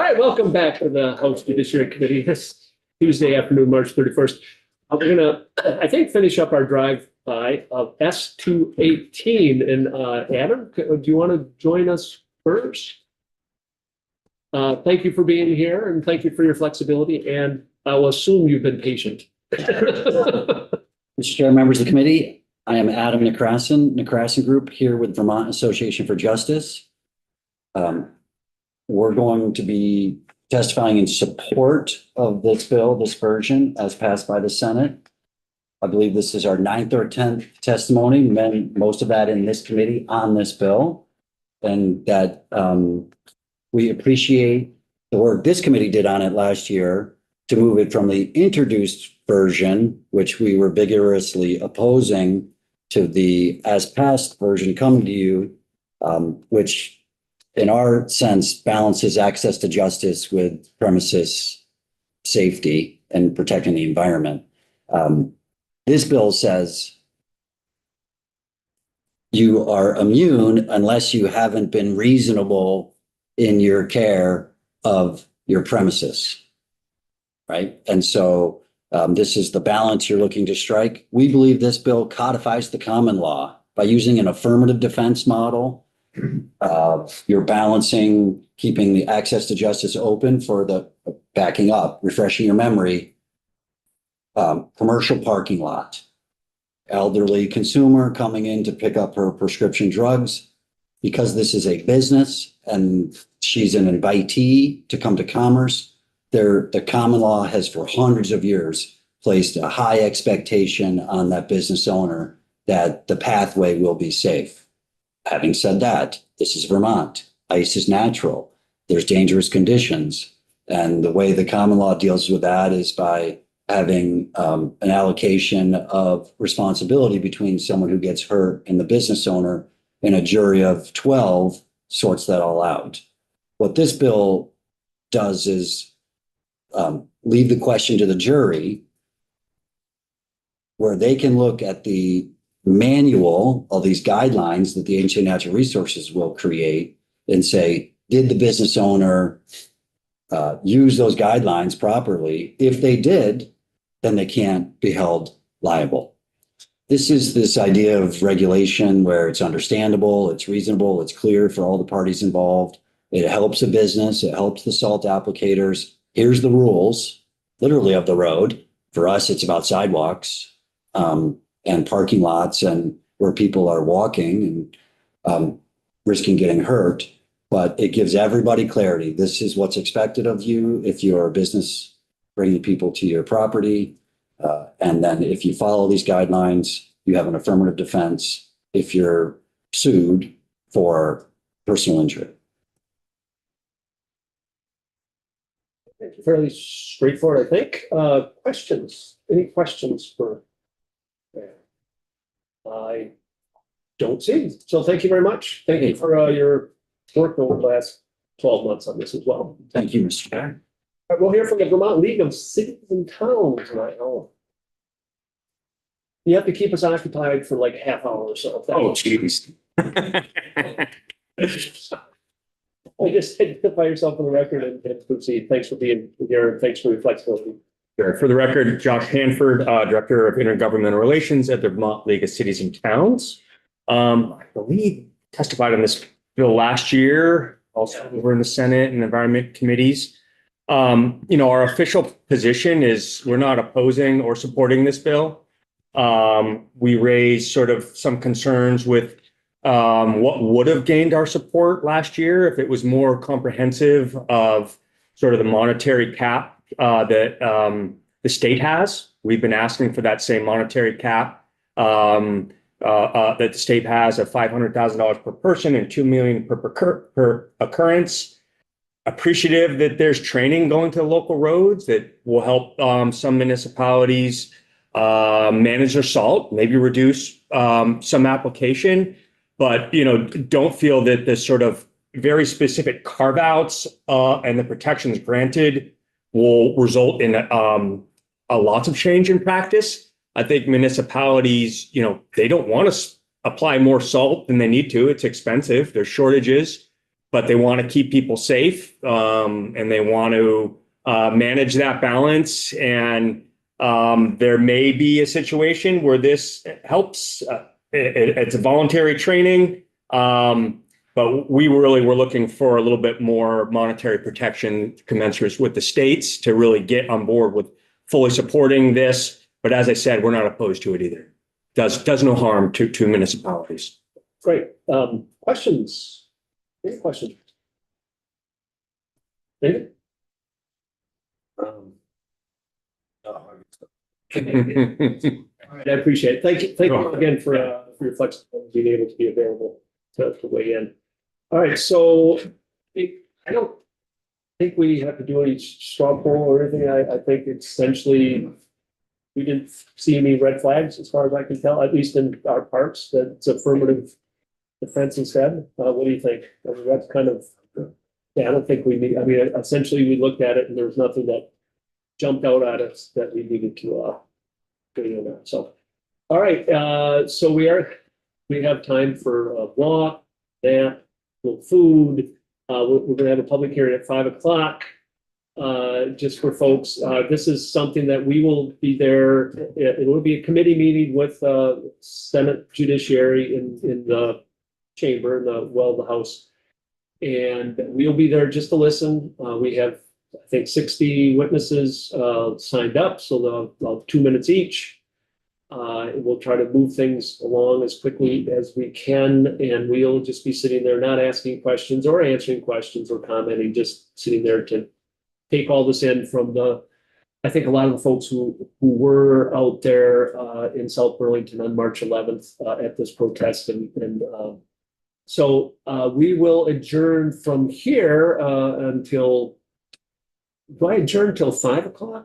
right, welcome back to the House Judiciary Committee this Tuesday afternoon, March 31st. We're gonna, I think, finish up our drive-by of S218. And Adam, do you want to join us first? Thank you for being here and thank you for your flexibility. And I will assume you've been patient. Mr. Chair, members of the committee, I am Adam Necrason Group, here with Vermont Association for Justice. We're going to be testifying in support of this bill, this version, as passed by the Senate. I believe this is our 9th or 10th testimony, most of that in this committee on this bill. And that we appreciate the work this committee did on it last year to move it from the introduced version, which we were vigorously opposing, to the as passed version coming to you, which in our sense balances access to justice with premises safety and protecting the environment. This bill says you are immune unless you haven't been reasonable in your care of your premises, right? And so this is the balance you're looking to strike. We believe this bill codifies the common law by using an affirmative defense model. You're balancing keeping the access to justice open for the backing up, refreshing your memory, commercial parking lot, elderly consumer coming in to pick up her prescription drugs. Because this is a business and she's an invitee to come to commerce, the common law has for hundreds of years placed a high expectation on that business owner that the pathway will be safe. Having said that, this is Vermont. Ice is natural. There's dangerous conditions. And the way the common law deals with that is by having an allocation of responsibility between someone who gets hurt and the business owner, and a jury of 12 sorts that all out. What this bill does is leave the question to the jury, where they can look at the manual, all these guidelines that the Agency of Natural Resources will create, and say, did the business owner use those guidelines properly? If they did, then they can't be held liable. This is this idea of regulation where it's understandable, it's reasonable, it's clear for all the parties involved. It helps a business, it helps the salt applicators. Here's the rules, literally, of the road. For us, it's about sidewalks and parking lots and where people are walking and risking getting hurt. But it gives everybody clarity. This is what's expected of you if you're a business bringing people to your property. And then if you follow these guidelines, you have an affirmative defense if you're sued for personal injury. Fairly straightforward, I think. Questions? Any questions for? I don't see. So thank you very much. Thank you for your work over the last 12 months on this as well. Thank you, Mr. Chair. All right, we'll hear from the Vermont League of Cities and Towns tonight. Oh. You have to keep us occupied for like a half hour or so. Oh, geez. Just identify yourself on the record and proceed. Thanks for being here and thanks for your flexibility. Sure. For the record, Josh Hanford, Director of Intergovernmental Relations at the Vermont League of Cities and Towns. I believe testified on this bill last year, also over in the Senate and Environment Committees. Our official position is we're not opposing or supporting this bill. We raised sort of some concerns with what would have gained our support last year if it was more comprehensive of sort of the monetary cap that the state has. We've been asking for that same monetary cap that the state has of $500,000 per person and $2 million per occurrence. Appreciative that there's training going to the local roads that will help some municipalities manage their salt, maybe reduce some application, but don't feel that the sort of very specific carve-outs and the protections granted will result in a lot of change in practice. I think municipalities, they don't want to apply more salt than they need to. It's expensive. There's shortages. but they want to keep people safe, and they want to manage that balance. And there may be a situation where this helps. It's a voluntary training, but we really were looking for a little bit more monetary protection commensurate with the states to really get on board with fully supporting this. But as I said, we're not opposed to it either. Does no harm to municipalities. Great. Questions? Any questions? David? All right, I appreciate it. Thank you. Thank you again for your flexibility, being able to be available to weigh in. All right, so I don't think we have to do any straw poll or anything. I think essentially we didn't see any red flags as far as I can tell, at least in our parts, that it's affirmative defense instead. What do you think? I mean, that's kind of, yeah, I don't think we need, I mean, essentially we looked at it and there was nothing that jumped out at us that we needed to get in that. So, all right, so we have time for a walk, nap, little food. We're gonna have a public hearing at 5 o'clock. Just for folks, this is something that we will be there. It will be a committee meeting with Senate Judiciary in the chamber, in the House. And we'll be there just to listen. We have, I think, 60 witnesses signed up, so they'll 2 minutes each. We'll try to move things along as quickly as we can, and we'll just be sitting there not asking questions or answering questions or commenting, just sitting there to take all this in from I think a lot of the folks who were out there in South Burlington on March 11th at this protest. So we will adjourn from here until, do I adjourn till 5 o'clock?